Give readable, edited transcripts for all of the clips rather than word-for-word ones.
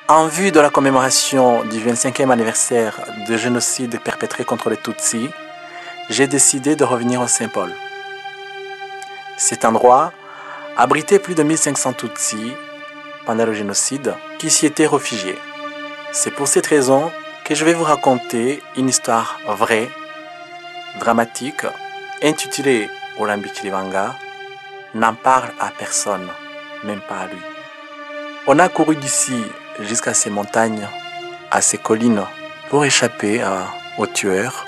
En vue de la commémoration du 25e anniversaire du génocide perpétré contre les Tutsis, j'ai décidé de revenir au Saint-Paul. Cet endroit abritait plus de 1500 Tutsis pendant le génocide qui s'y étaient réfugiés. C'est pour cette raison que je vais vous raconter une histoire vraie, dramatique, intitulée Olambi Kilivanga, n'en parle à personne, même pas à lui. On a couru d'ici jusqu'à ces montagnes, à ces collines, pour échapper aux tueurs.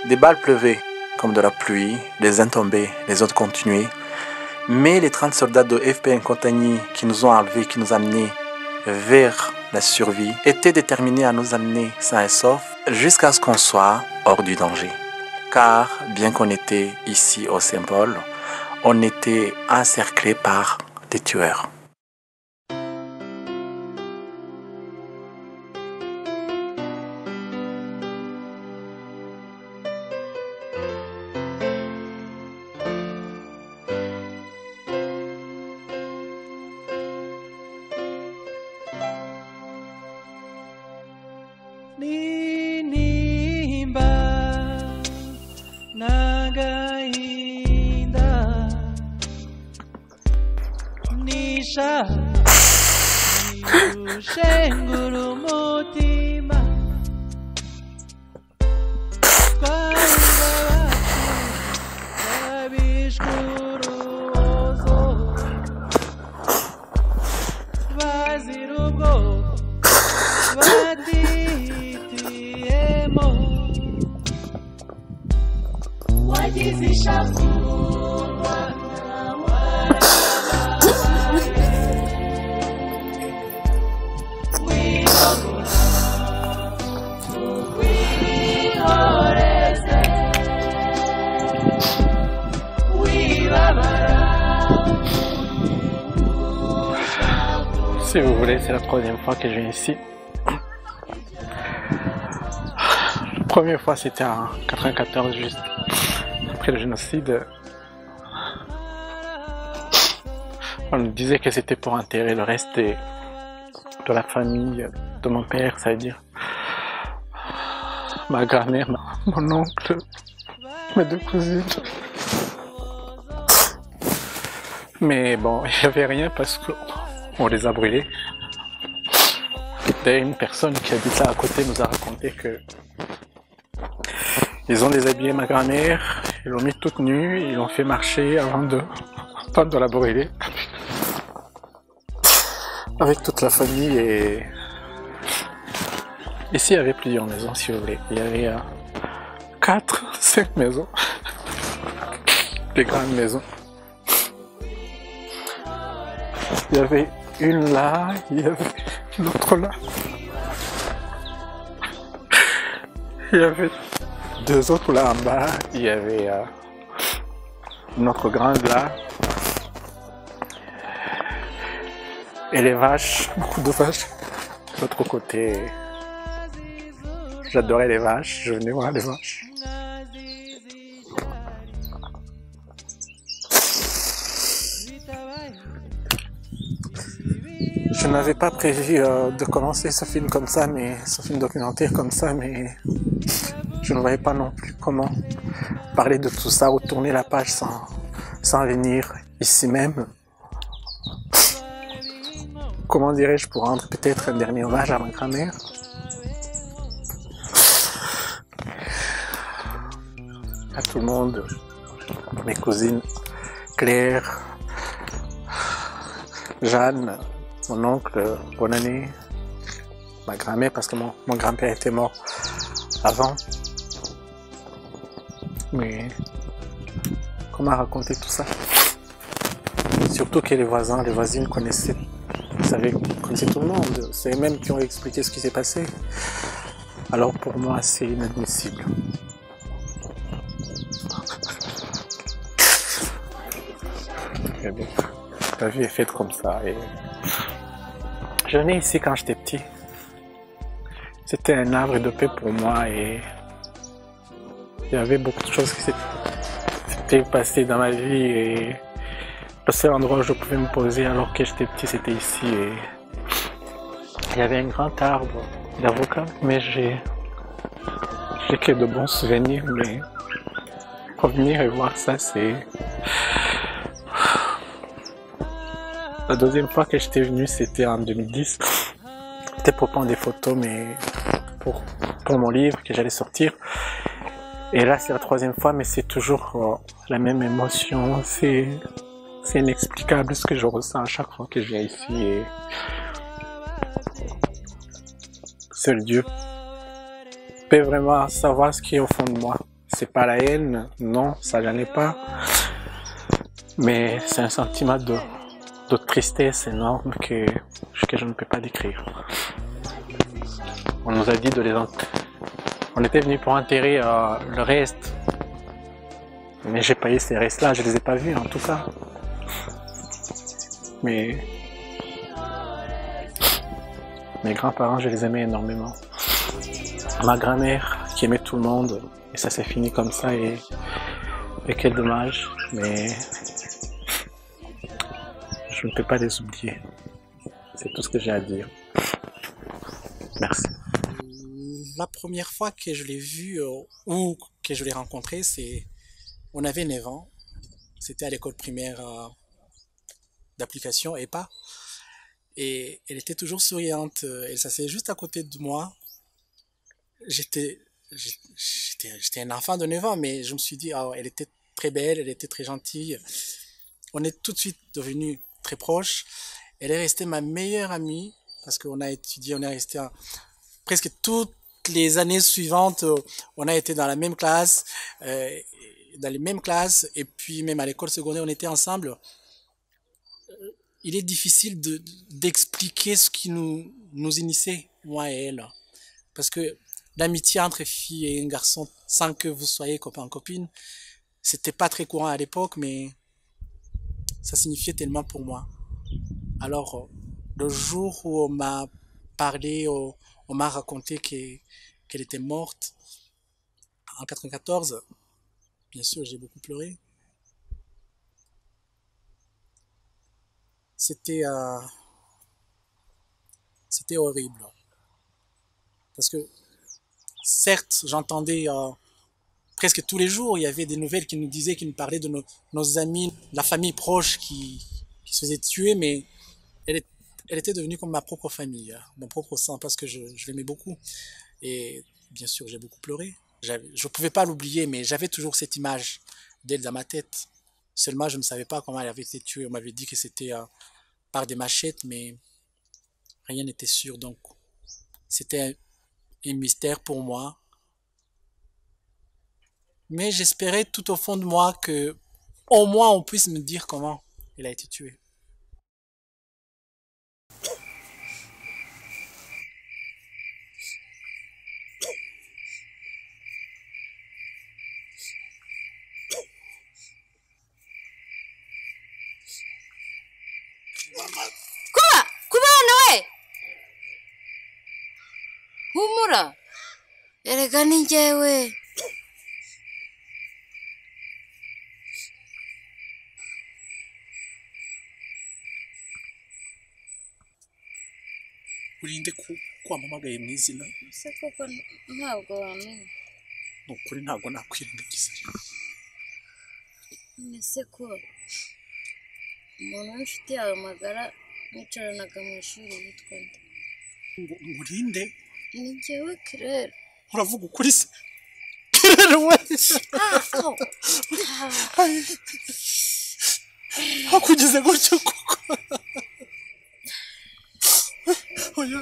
Des balles pleuvaient comme de la pluie, les uns tombaient, les autres continuaient. Mais les 30 soldats de FPN Compagnie qui nous ont enlevés, qui nous amenés vers la survie, étaient déterminés à nous amener sains et saufs jusqu'à ce qu'on soit hors du danger. Car bien qu'on était ici au Saint-Paul, on était encerclés par des tueurs. Ninimba nagainda nisha shenguru mutima abishkuru ozo vazirugo Si vous voulez, c'est la troisième fois que je viens ici. La première fois, c'était en 94, juste après le génocide. On nous disait que c'était pour enterrer le reste de la famille de mon père, ça veut dire ma grand-mère, mon oncle, mes deux cousines. Mais bon, il n'y avait rien parce qu'on les a brûlés. Et une personne qui habite là à côté nous a raconté que ils ont déshabillé ma grand-mère, ils l'ont mis toute nue, ils l'ont fait marcher avant de la brûler. Avec toute la famille et... Ici il y avait plusieurs maisons si vous voulez. Il y avait 4, 5 maisons. Des grandes maisons. Il y avait une là, il y avait une autre là. Il y avait 2 autres là en bas, il y avait une autre grande là. Et les vaches, beaucoup de vaches. De l'autre côté, j'adorais les vaches, je venais voir les vaches. Je n'avais pas prévu de commencer ce film comme ça, ce film documentaire comme ça, mais je ne voyais pas non plus comment parler de tout ça, retourner la page sans venir ici même. Comment dirais-je, pour rendre peut-être un dernier hommage à ma grand-mère. À tout le monde, mes cousines, Claire, Jeanne, mon oncle, bonne année, ma grand-mère parce que mon grand-père était mort avant. Mais comment raconter tout ça? Surtout que les voisins, les voisines connaissaient tout le monde. C'est eux-mêmes qui ont expliqué ce qui s'est passé. Alors pour moi, c'est inadmissible. Mais bon, la vie est faite comme ça. Et je venais ici quand j'étais petit. C'était un havre de paix pour moi et il y avait beaucoup de choses qui s'étaient passées dans ma vie et le seul endroit où je pouvais me poser alors que j'étais petit, c'était ici. Et Il y avait un grand arbre d'avocat, mais j'ai que de bons souvenirs, mais revenir et voir ça, c'est... La deuxième fois que j'étais venu, c'était en 2010. C'était pour prendre des photos, mais pour mon livre que j'allais sortir. Et là, c'est la troisième fois, mais c'est toujours la même émotion. C'est inexplicable ce que je ressens à chaque fois que je viens ici. Et seul Dieu peut vraiment savoir ce qui est au fond de moi. C'est pas la haine, non, ça j'en ai pas. Mais c'est un sentiment de tristesse énorme que je ne peux pas décrire. On nous a dit de les enterrer. On était venu pour enterrer le reste. Mais j'ai pas eu ces restes-là, je les ai pas vus en tout cas. Mais mes grands-parents, je les aimais énormément. Ma grand-mère qui aimait tout le monde, et ça s'est fini comme ça, et quel dommage, mais je ne peux pas les oublier. C'est tout ce que j'ai à dire. Merci. La première fois que je l'ai vu ou que je l'ai rencontré, on avait 9 ans. C'était à l'école primaire d'application EPA. Et elle était toujours souriante. Elle s'asseyait juste à côté de moi. J'étais un enfant de 9 ans, mais je me suis dit, elle était très belle, elle était très gentille. On est tout de suite devenus très proches. Elle est restée ma meilleure amie parce qu'on a étudié, on est resté presque toutes les années suivantes, on a été dans la même classe, dans les mêmes classes, et puis même à l'école secondaire, on était ensemble. Il est difficile d'expliquer ce qui nous initiait, moi et elle. Parce que l'amitié entre filles et un garçon, sans que vous soyez copain-copine, c'était pas très courant à l'époque, mais ça signifiait tellement pour moi. Alors, le jour où on m'a parlé, on m'a raconté qu'elle était morte en 94, bien sûr, j'ai beaucoup pleuré. C'était horrible. Parce que, certes, j'entendais presque tous les jours, il y avait des nouvelles qui nous disaient, qui nous parlaient de nos amis, la famille proche qui se faisait tuer, mais elle était devenue comme ma propre famille, mon propre sang, parce que je l'aimais beaucoup. Et bien sûr, j'ai beaucoup pleuré. Je ne pouvais pas l'oublier, mais j'avais toujours cette image d'elle dans ma tête. Seulement, je ne savais pas comment elle avait été tuée. On m'avait dit que c'était par des machettes, mais rien n'était sûr. Donc, c'était un mystère pour moi. Mais j'espérais tout au fond de moi que, au moins, on puisse me dire comment elle a été tuée. kubana we humura erega ni njyewe Urinde kwamamagaye mu izina. ese koko ntabwo wamenya Ni ukuri ntabwo nakwirengagiza. ese ko umuntu w'inshuti yawe magara mwicaranaga mu ishuri yitwa nde? Urinde? Ni njyewe Claire. Uravuga ukuri se? Claire we! Hakugize gutyo kuko. Oya,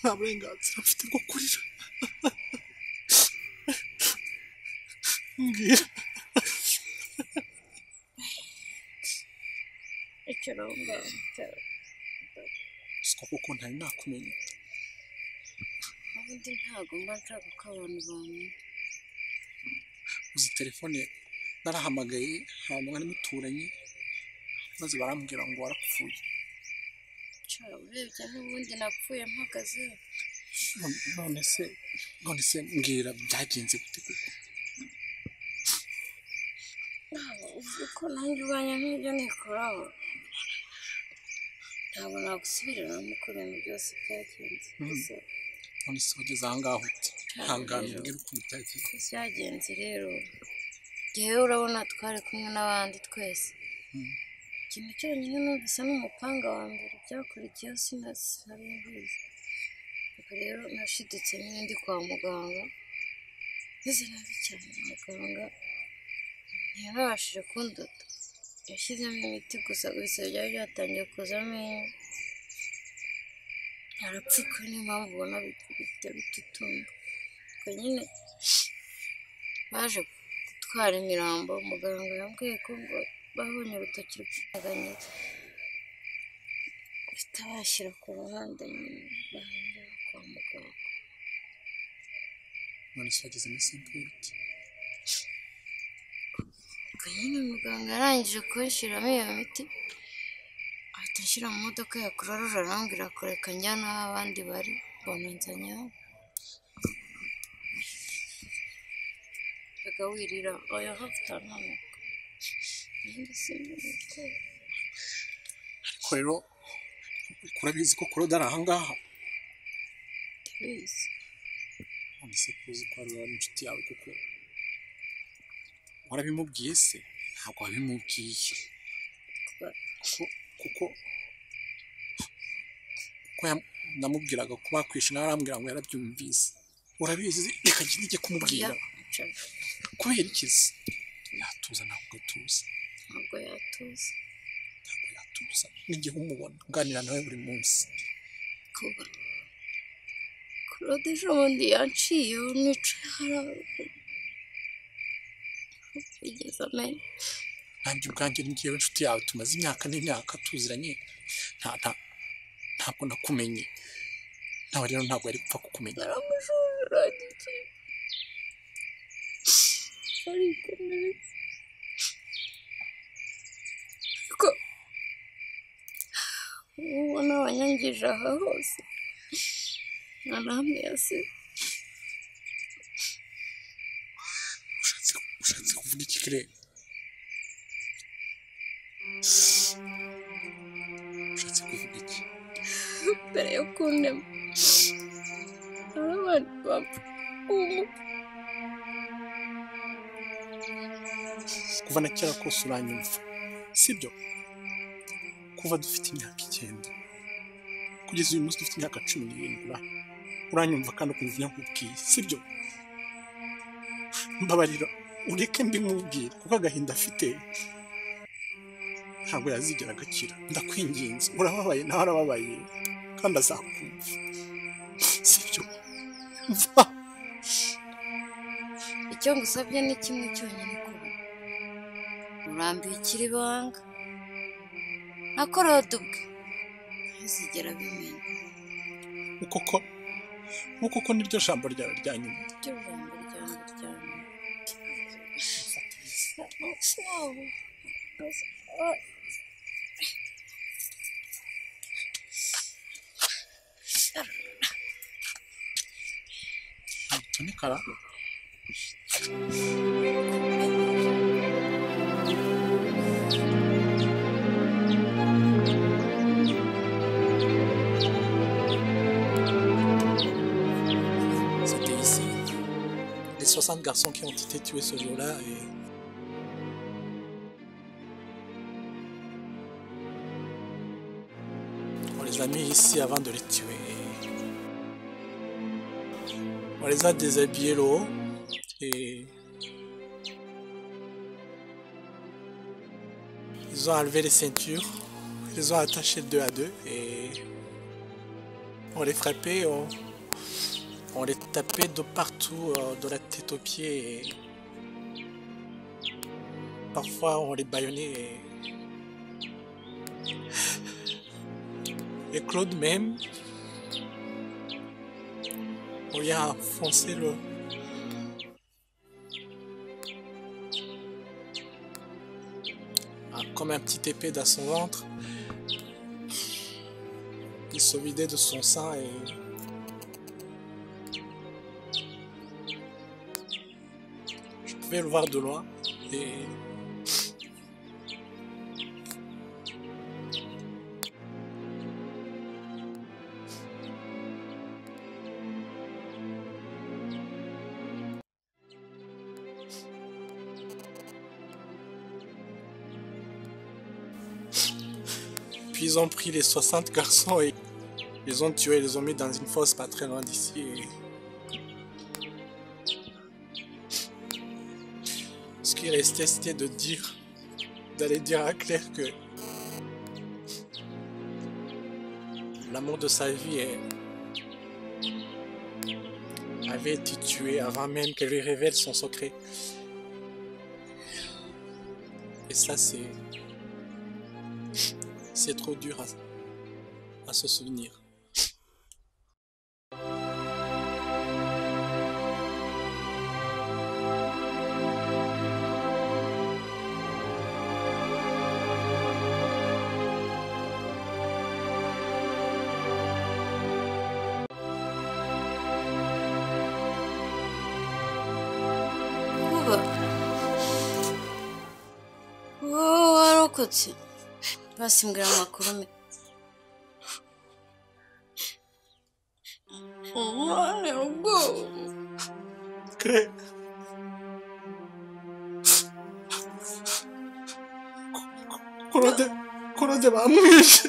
nta burenganzira mfite bwo kurira. Mbwira. Icara aho ngaho. Siko kuko ntari nakumenya. Ubundi ntabwo mba nshaka ko abantu bamenya. Uzi telefone narahamagaye hanyuma mwari muturanye maze barambwira ngo warapfuye. Urebye n'ubundi napfuye mpagaze. none se mbwira byagenze gute kuko? Uzi ko nanjye ubanye nk'ibyo nikoraho. ntabwo nagusubiramo uko ibintu byose byagenze. Gusa none se wageze aha ngaho ute ihangane rero mbwira ukuntu byagiye uko byagenze rero njyewe urabona twari kumwe n'abandi twese. Ikintu cyonyine numvise ni umupanga wa mbere, byakurikiyeho sinari mbizi. Ubwo rero nashidutse nyine ndi kwa muganga meze nabi cyane. Muganga ntiyabashije kundoda, yashyizemo imiti gusa byari byatangiye kuzamo inyo, arapfuka. Niyo mpamvu ubona bihita bitutumba. Ubwo nyine baje gutwara imirambo, muganga yambwiye ko ngo babonye urutoki rw'inyeganyega bahita bashyira ku ruhande nyine bahindura kwa muganga. none se wageze muri Saint-Paul Ubwo nyine muganga yarangije kunshyiramo iyo miti ahita anshyira mu modoka ya Croix-Rouge arambwira ko reka njyane aho abandi bari, mbona nzanye aho. Reka wirira oya hafite ntamanuka nanjye simbizi. ariko rero urabizi ko Claude ari aha ngaha Ndabizi. none se kuzi ko ari inshuti yawe kuko warabimubwiye se ntabwo wabimubwiye kuko namubwiraga ko bakwishe nawe arambwira ngo yarabyumvise. Urabizi reka njye kumubwira kubera iki se yatuza ntabwo atuza. Ntabwo yatuza. Ntabwo yatuza n'igihe umubona nganira nawe buri munsi. Kuba Claude ejo bundi yanciyeho nicaye hariya yigeze amenya. Nanjye ubwanjye n'igihe inshuti yawe tumaze imyaka n'imyaka tuziranye ntabwo nakumenye nawe rero ntabwo yari gupfa kukumenya. Naramujurira gike arikomeretse ariko ubona wanyangije aha hose nta namwe yasize. ushatse kuvuga iki kirere? ushatse kuvuga iki? Mbere yo kuntema hari abandi bapfa kuva na kera kose uranyumva sibyo? kuva dufite imyaka 9 kugeza uyu munsi dufite imyaka 17 uranyumva kandi ukumva nkubwiye sibyo? mbabarira ureke mbimubwire kuko agahinda afite ntabwo yazigera agakira. ndakwinginze urababaye nawe arababaye kandi azakumva sibyo? mva. icyo ngusabye ni kimwe cyonyine kuba urambikira ibanga na Claude ubwe ntazigera abimenya. uko niryo jambo ryawe rya nyuma. Iryo jambo ryanjye rya nyuma. Tunikara. C'était ici les 60 garçons qui ont été tués ce jour-là et on les a mis ici avant de les tuer. On les a déshabillés là-haut et ils ont enlevé les ceintures, ils les ont attachés 2 à 2 et on les frappait, on les tapait de partout, de la tête aux pieds et parfois on les bâillonnait et Claude même on lui a enfoncé comme un petit épée dans son ventre. Il se vidait de son sang et je pouvais le voir de loin et puis ils ont pris les 60 garçons et ils les ont tués, ils les ont mis dans une fosse pas très loin d'ici. Ce qui restait, c'était d'aller dire à Claire que l'amour de sa vie avait été tué avant même qu'elle lui révèle son secret. Et ça, c'est trop dur à se souvenir. kuba wowe warokotse basimbwira amakuru me umwana ubwoba Claire, Claude bamwishe.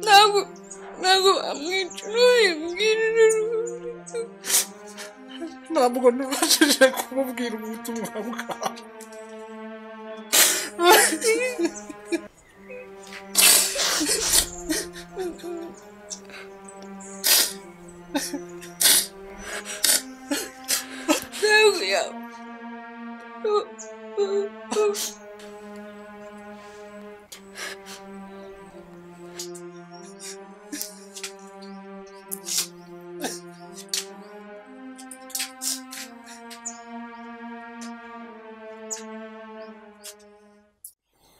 ntabwo bamwica ntuyimbwirire Ntabwo nabashije kumubwira ubutumwa bwawe. ntabwo yawe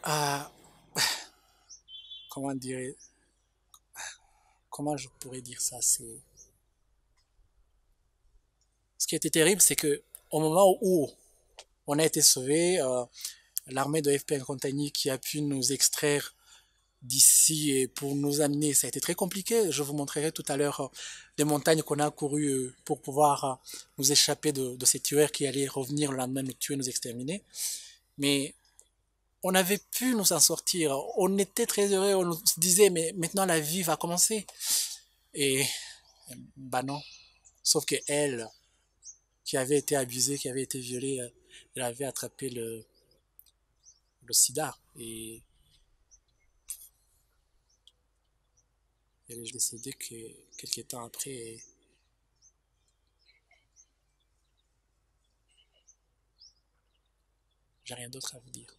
Ah, comment dire, comment je pourrais dire ça, c'est... Ce qui était terrible, c'est que au moment où on a été sauvés, l'armée de FPN Compagnie qui a pu nous extraire d'ici et pour nous amener, ça a été très compliqué. Je vous montrerai tout à l'heure les montagnes qu'on a courues pour pouvoir nous échapper de ces tueurs qui allaient revenir le lendemain nous tuer, nous exterminer. Mais on avait pu nous en sortir. On était très heureux. On se disait, mais maintenant la vie va commencer. Et bah non. Sauf que elle, qui avait été abusée, qui avait été violée, elle avait attrapé le sida. Et elle est décédée quelques temps après. Et j'ai rien d'autre à vous dire.